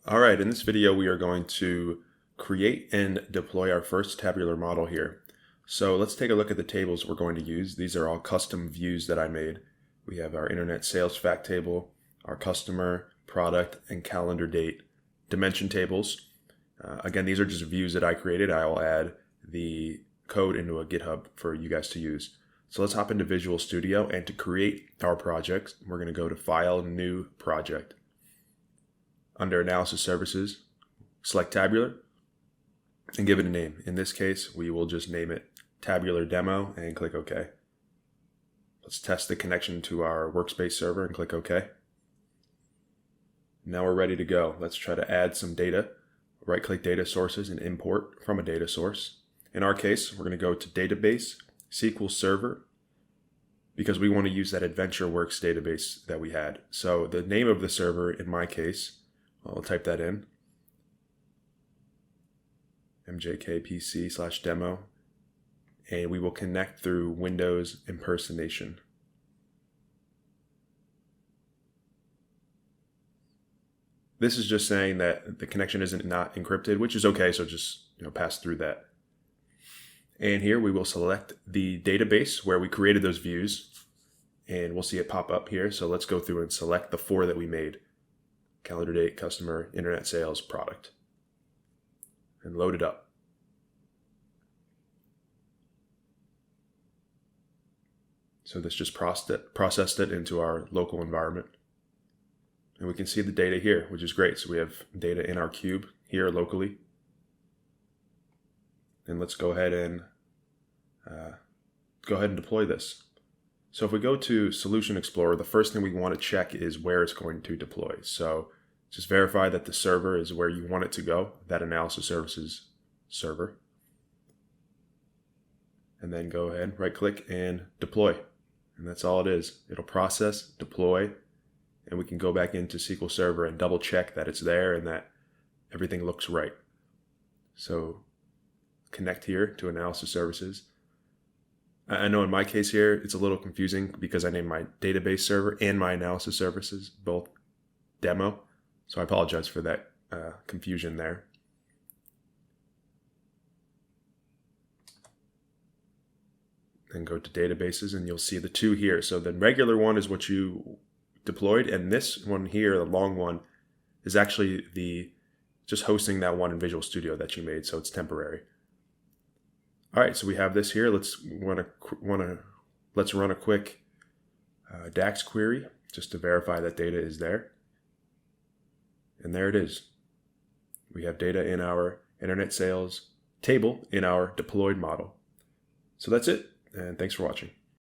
All right, in this video we are going to create and deploy our first tabular model here. So let's take a look at the tables we're going to use. These are all custom views that I made. We have our internet sales fact table, our customer, product, and calendar date dimension tables. Again, these are just views that I created. I will add the code into a GitHub for you guys to use. So let's hop into Visual Studio, and to create our project, we're going to go to File, New Project. Under Analysis Services, select Tabular and give it a name. In this case, we will just name it Tabular Demo and click OK. Let's test the connection to our workspace server and click OK. Now we're ready to go. Let's try to add some data. Right-click Data Sources and import from a data source. In our case, we're going to go to Database, SQL Server, because we want to use that AdventureWorks database that we had. So the name of the server, in my case, I'll type that in, mjkpc/demo, and we will connect through Windows impersonation. This is just saying that the connection isn't not encrypted, which is okay, so just pass through that. And here we will select the database where we created those views, and we'll see it pop up here. So let's go through and select the 4 that we made: calendar date, customer, internet sales, product, and load it up. So this just processed it into our local environment. And we can see the data here, which is great. So we have data in our cube here locally. And let's go ahead and deploy this. So if we go to Solution Explorer, the first thing we want to check is where it's going to deploy. So just verify that the server is where you want it to go, that Analysis Services server. And then go ahead, right-click, and deploy. And that's all it is. It'll process, deploy, and we can go back into SQL Server and double check that it's there and that everything looks right. So connect here to Analysis Services. I know in my case here, it's a little confusing because I named my database server and my Analysis Services both demo. So I apologize for that confusion there. Then go to databases and you'll see the 2 here. So the regular one is what you deployed, and this one here, the long one, is actually just hosting that one in Visual Studio that you made, so it's temporary. All right, so we have this here. Let's run a quick DAX query just to verify that data is there. And there it is. We have data in our internet sales table in our deployed model. So that's it, and thanks for watching.